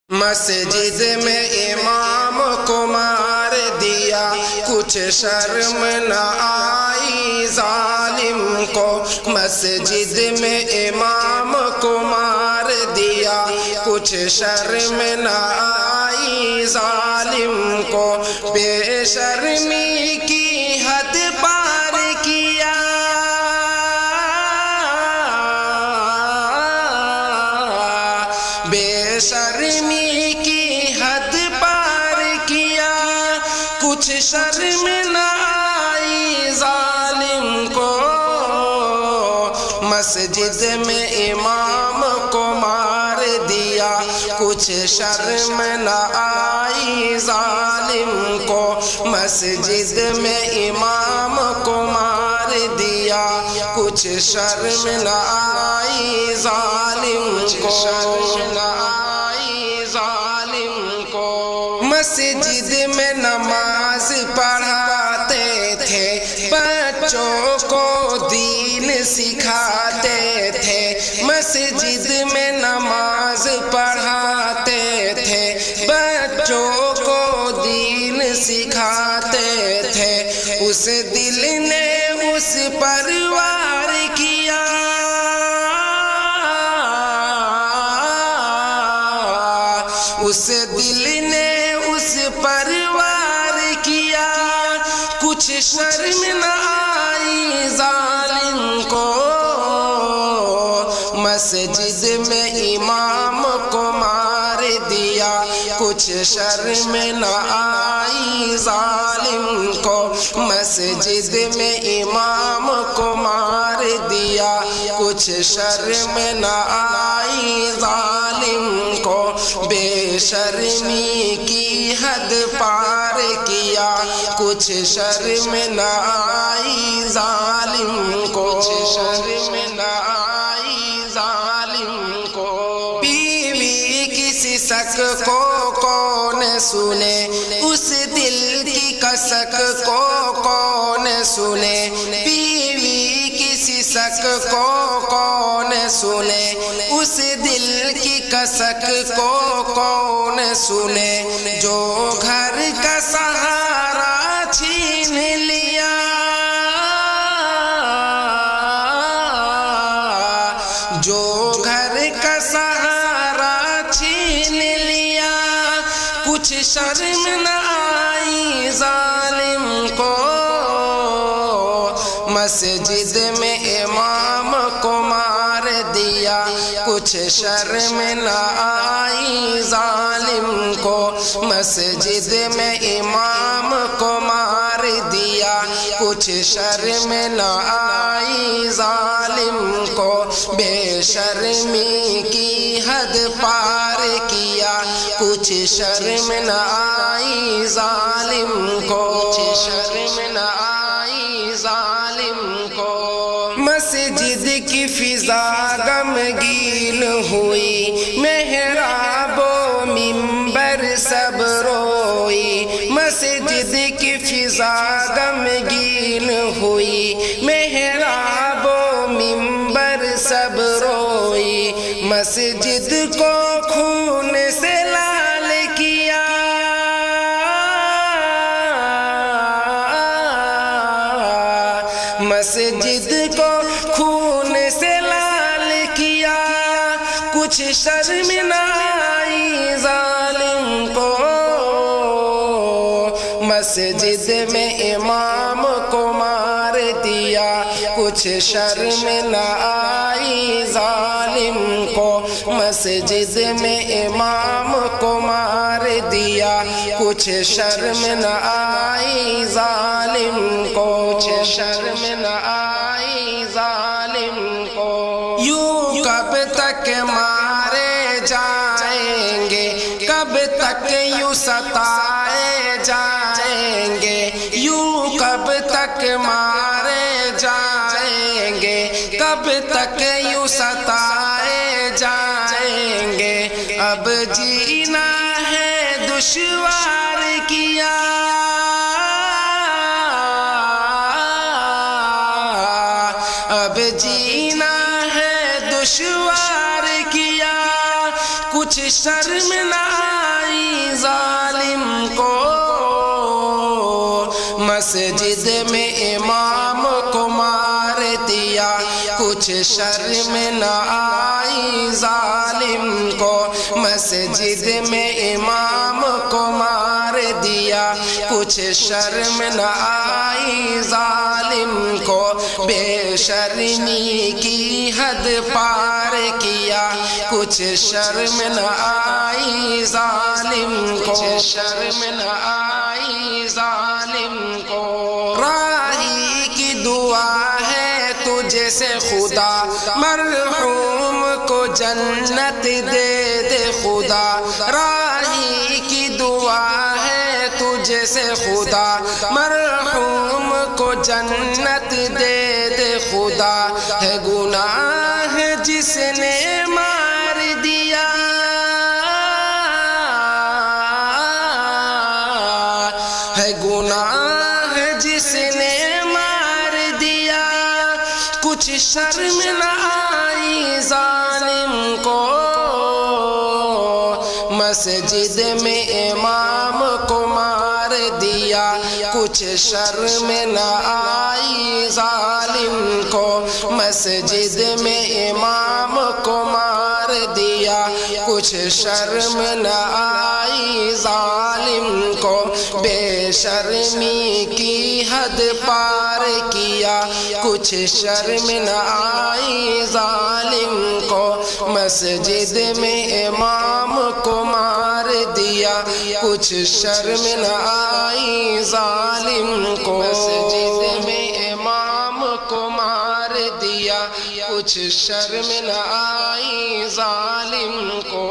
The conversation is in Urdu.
مسجد میں امام کو مار دیا، کچھ شرم نہ آئی ظالم کو۔ مسجد میں امام کو مار دیا، کچھ شرم نہ آئی ظالم کو۔ بے شرمی کی حد پار کیا، بے شرمی کی حد پار کیا، کچھ شرم نہ آئی ظالم کو۔ مسجد میں امام کو مار دیا، کچھ شرم نہ آئی ظالم کو۔ مسجد میں امام کو مار دیا، کچھ شرم نہ آئی ظالم کو۔ مسجد میں نماز پڑھاتے تھے، بچوں کو دین سکھاتے تھے۔ مسجد میں نماز پڑھاتے تھے، بچوں کو دین سکھاتے تھے۔ اس دل نے اس پر وار کیا، اس دل نے اس پر وار کیا، کچھ شرم نہ آئی ظالم کو۔ مسجد میں امام کو مار دیا، کچھ شرم نہ آئی ظالم کو۔ مسجد میں امام کو مار دیا، کچھ شرم نہ آئی ظالم کو۔ بے شرمی کی حد پار کیا، کچھ شرم نہ آئی ظالم کو۔ شرم نہ آئی ظالم کو۔ بیوی کسی شک کو کون سنے، اس دل کی کسک کو کون سنے۔ بیوی کسی شک کو کون سنے، اس دل کی کسک کو کون سنے۔ جو گھر کا سہارا چھین لیا، جو گھر کا سہارا چھین لیا، کچھ شرم نہ آئی ظالم کو۔ مسجد میں امام کو مار دیا، کچھ شرم نہ آئی ظالم کو۔ مسجد میں امام کو مار دیا، کچھ شرم نہ آئی ظالم کو۔ بے شرمی کی حد پار کیا، کچھ شرم نہ آئی ظالم کو۔ شرم نہ آئی ظالم کو۔ مسجد کی فضا غمگین ہوئی، محراب و منبر سب روئی۔ مسجد کی فضا غمگین ہوئی، محراب و منبر سب روئی۔ مسجد کو خون سے لال کیا، مسجد کو خون سے لال کیا، کچھ شرم نہ آئی ظالم کو۔ مسجد میں امام کو مار دیا، کچھ شرم نہ آئی ظالم کو۔ مسجد میں امام کو مار دیا، کچھ شرم نہ آئی ظالم کو۔ شرم نہ آئی ظالم کو۔ یوں کب تک مارے جائیں گے، کب تک یوں ستائے جائیں گے۔ یوں کب تک مارے جائیں گے، کب تک یوں ستائے جائیں گے۔ اب جینا ہے دشوار کیا، اب جینا ہے دشوار کیا، کچھ شرم نہ ظالم کو مسجد میں امام کو مار دیا کچھ شرم نہ آئی ظالم کو مسجد میں امام کو مار دیا کچھ شرم نہ آئی ظالم کو بے شرمی کی حد پار کیا کچھ شرم نہ آئی ظالم کو شرم نہ آئی ظالم کو راہی کی دعا ہے تجھ سے خدا مرحوم کو جنت دے دے خدا راہی کی دعا ہے تجھ سے خدا مرحوم کو جنت دے دے خدا ہے گناہ جس نے مار دیا ہے گناہ جس نے مار دیا کچھ شرم نہ آئی ظالم کو مسجد میں امام کو مار دیا کچھ شرم نہ آئی ظالم کو مسجد میں امام کو مار دیا کچھ شرم نہ آئی ظالم کو بے شرمی کی حد پار کیا کچھ شرم نہ آئی ظالم کو مسجد میں امام کو مار دیا کچھ شرم نہ آئی ظالم کو مسجد میں امام کو مار دیا کچھ شرم نہ آئی ظالم کو